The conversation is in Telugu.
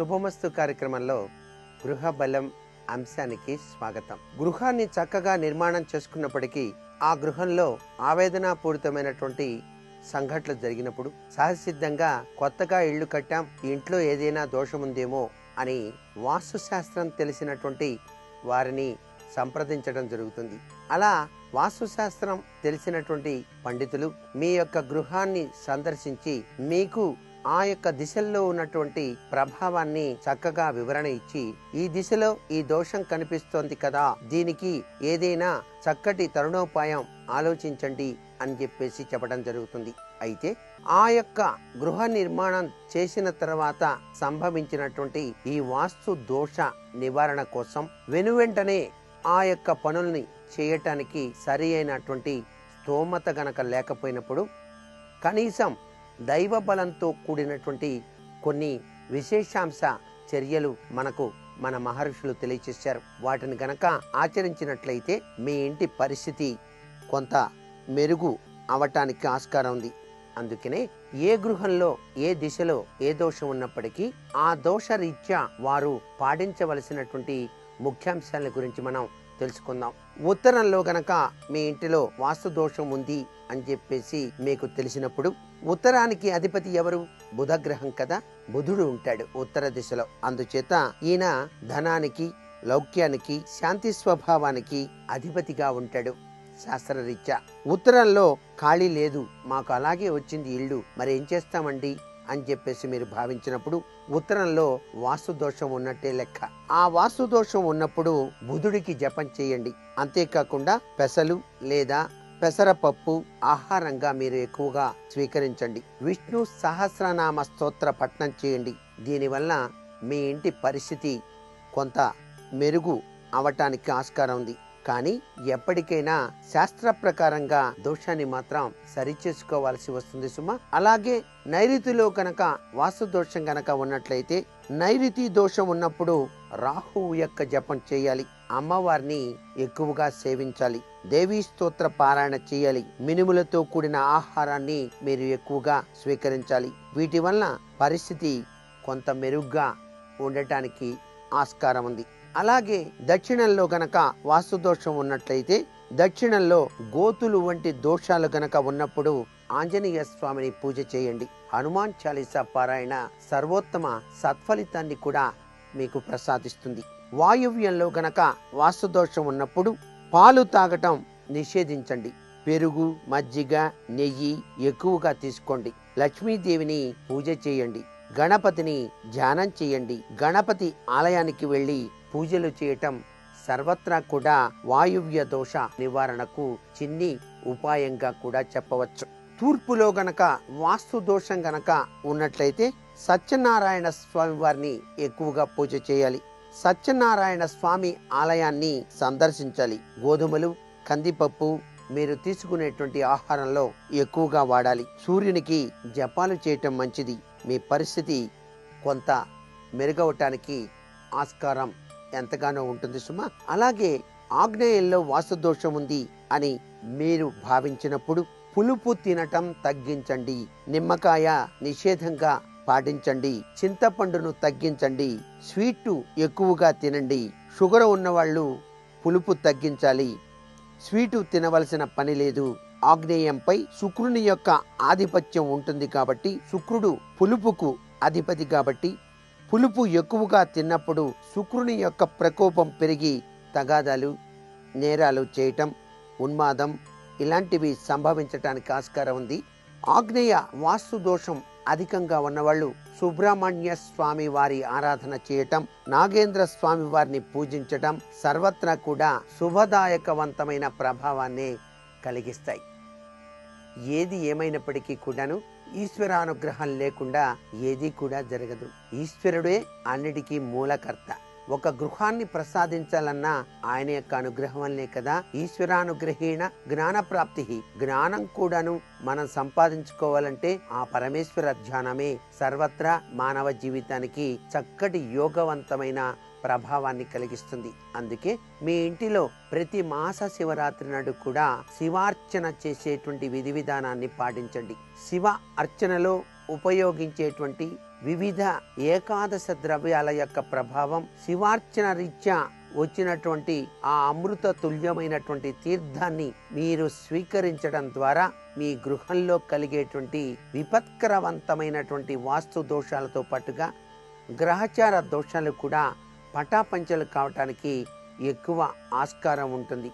శుభమస్తు కార్యక్రమంలో గృహ బలం అంశానికి స్వాగతం. గృహాన్ని చక్కగా నిర్మాణం చేసుకున్నప్పటికీ ఆ గృహంలో ఆవేదనాపూరితమైనటువంటి సంఘటనలు జరిగినప్పుడు సహజసిద్ధంగా కొత్తగా ఇళ్లు కట్టాం, ఇంట్లో ఏదైనా దోషం ఉందేమో అని వాస్తుశాస్త్రం తెలిసినటువంటి వారిని సంప్రదించడం జరుగుతుంది. అలా వాస్తుశాస్త్రం తెలిసినటువంటి పండితులు మీ యొక్క గృహాన్ని సందర్శించి మీకు ఆ యొక్క దిశల్లో ఉన్నటువంటి ప్రభావాన్ని చక్కగా వివరణ ఇచ్చి, ఈ దిశలో ఈ దోషం కనిపిస్తోంది కదా, దీనికి ఏదైనా చక్కటి తరుణోపాయం ఆలోచించండి అని చెప్పేసి చెప్పడం జరుగుతుంది. అయితే ఆ యొక్క గృహ నిర్మాణం చేసిన తర్వాత సంభవించినటువంటి ఈ వాస్తు దోష నివారణ కోసం వెనువెంటనే ఆ యొక్క పనుల్ని చేయటానికి సరి అయినటువంటి స్తోమత గనక లేకపోయినప్పుడు కనీసం దైవ బలంతో కూడినటువంటి కొన్ని విశేషాంశ చర్యలు మనకు మన మహర్షులు తెలియచేశారు. వాటిని గనక ఆచరించినట్లయితే మీ ఇంటి పరిస్థితి కొంత మెరుగు అవటానికి ఆస్కారం ఉంది. అందుకనే ఏ గృహంలో ఏ దిశలో ఏ దోషం ఉన్నప్పటికీ ఆ దోష రీత్యా వారు పాటించవలసినటువంటి ముఖ్యాంశాల గురించి మనం తెలుసుకుందాం. ఉత్తరంలో గనక మీ ఇంటిలో వాస్తు దోషం ఉంది అని చెప్పేసి మీకు తెలిసినప్పుడు, ఉత్తరానికి అధిపతి ఎవరు? బుధ గ్రహం కదా, బుధుడు ఉంటాడు ఉత్తర దిశలో. అందుచేత ఈయన ధనానికి, లౌక్యానికి, శాంతి స్వభావానికి అధిపతిగా ఉంటాడు. శాస్త్రరీత్యా ఉత్తరంలో ఖాళీ లేదు, మాకు అలాగే వచ్చింది ఇల్లు, మరి ఏం చేస్తామండి అని చెప్పేసి మీరు భావించినప్పుడు ఉత్తరంలో వాస్తు దోషం ఉన్నట్టే లెక్క. ఆ వాస్తు దోషం ఉన్నప్పుడు బుధుడికి జపం చేయండి. అంతేకాకుండా పెసలు లేదా పెసరపప్పు ఆహారంగా మీరు ఎక్కువగా స్వీకరించండి. విష్ణు సహస్రనామ స్తోత్ర పఠనం చేయండి. దీనివల్ల మీ ఇంటి పరిస్థితి కొంత మెరుగు అవటానికి ఆస్కారం ఉంది. కానీ ఎప్పటికైనా శాస్త్ర ప్రకారంగా దోషాన్ని మాత్రం సరిచేసుకోవాల్సి వస్తుంది సుమా. అలాగే నైరుతిలో కనుక వాస్తు దోషం గనక ఉన్నట్లయితే నైరుతి దోషం ఉన్నప్పుడు రాహువు యొక్క జపం చేయాలి. అమ్మవారిని ఎక్కువగా సేవించాలి. దేవీ స్తోత్ర పారాయణ చేయాలి. మినుములతో కూడిన ఆహారాన్ని మీరు ఎక్కువగా స్వీకరించాలి. వీటి వల్ల పరిస్థితి కొంత మెరుగ్గా ఉండటానికి ఆస్కారం ఉంది. అలాగే దక్షిణంలో గనక వాస్తు దోషం ఉన్నట్లయితే దక్షిణంలో గోతులు వంటి దోషాలు గనక ఉన్నప్పుడు ఆంజనేయ స్వామిని పూజ చేయండి. హనుమాన్ చాలీసా పారాయణ సర్వోత్తమ సత్ఫలితాన్ని కూడా మీకు ప్రసాదిస్తుంది. వాయువ్యంలో గనక వాస్తు దోషం ఉన్నప్పుడు పాలు తాగటం నిషేధించండి. పెరుగు, మజ్జిగ, నెయ్యి ఎక్కువగా తీసుకోండి. లక్ష్మీదేవిని పూజ చేయండి. గణపతిని ధ్యానం చేయండి. గణపతి ఆలయానికి వెళ్లి పూజలు చేయటం సర్వత్రా కూడా వాయువ్య దోష నివారణకు చిన్ని ఉపాయంగా కూడా చెప్పవచ్చు. తూర్పులో గనక వాస్తు దోషం గనక ఉన్నట్లయితే సత్యనారాయణ స్వామి వారిని ఎక్కువగా పూజ చేయాలి. సత్యనారాయణ స్వామి ఆలయాన్ని సందర్శించాలి. గోధుమలు, కందిపప్పు మీరు తీసుకునేటువంటి ఆహారంలో ఎక్కువగా వాడాలి. సూర్యునికి జపాలు చేయటం మంచిది. మీ పరిస్థితి కొంత మెరుగవటానికి ఆస్కారం ఎంతగానో ఉంటుంది సుమా. అలాగే ఆగ్నేయంలో వాస్తు దోషం ఉంది అని మీరు భావించినప్పుడు పులుపు తినటం తగ్గించండి. నిమ్మకాయ నిషేధంగా పాటించండి. చింతపండును తగ్గించండి. స్వీట్ ఎక్కువగా తినండి. షుగర్ ఉన్నవాళ్ళు పులుపు తగ్గించాలి. స్వీటు తినవలసిన పని లేదు. ఆగ్నేయంపై శుక్రుని యొక్క ఆధిపత్యం ఉంటుంది కాబట్టి, శుక్రుడు పులుపుకు అధిపతి కాబట్టి పులుపు ఎక్కువగా తిన్నప్పుడు శుక్రుని యొక్క ప్రకోపం పెరిగి తగాదాలు, నేరాలు చేయటం, ఉన్మాదం ఇలాంటివి సంభవించటానికి ఆస్కారం ఉంది. ఆగ్నేయ వాస్తు దోషం అధికంగా ఉన్నవాళ్ళు సుబ్రహ్మణ్య స్వామి వారి ఆరాధన చేయటం, నాగేంద్ర స్వామి వారిని పూజించటం సర్వత్రా కూడా శుభదాయకవంతమైన ప్రభావాన్ని కలిగిస్తాయి. ఏది ఏమైనప్పటికీ కూడాను ఈశ్వరానుగ్రహం లేకుండా ఏది కూడా జరగదు. ఈశ్వరుడే అన్నిటికీ మూలకర్త. ఒక గృహాన్ని ప్రసాదించాలన్నా ఆయన యొక్క అనుగ్రహం వల్లే కదా. ఈశ్వరానుగ్రహేణ జ్ఞాన ప్రాప్తి. జ్ఞానం కూడాను మనం సంపాదించుకోవాలంటే ఆ పరమేశ్వర ధ్యానమే సర్వత్రా మానవ జీవితానికి చక్కటి యోగవంతమైన ప్రభావాన్ని కలిగిస్తుంది. అందుకే మీ ఇంటిలో ప్రతి మాస శివరాత్రి నాడు కూడా శివార్చన చేసేటువంటి విధి విధానాన్ని పాటించండి. శివ అర్చనలో ఉపయోగించేటువంటి వివిధ ఏకాదశ ద్రవ్యాల యొక్క ప్రభావం, శివార్చన రీత్యా వచ్చినటువంటి ఆ అమృత తుల్యమైనటువంటి తీర్థాన్ని మీరు స్వీకరించడం ద్వారా మీ గృహంలో కలిగేటువంటి విపత్కరవంతమైనటువంటి వాస్తు దోషాలతో పాటుగా గ్రహచార దోషాలు కూడా పటాపంచలు కావటానికి ఎక్కువ ఆస్కారం ఉంటుంది.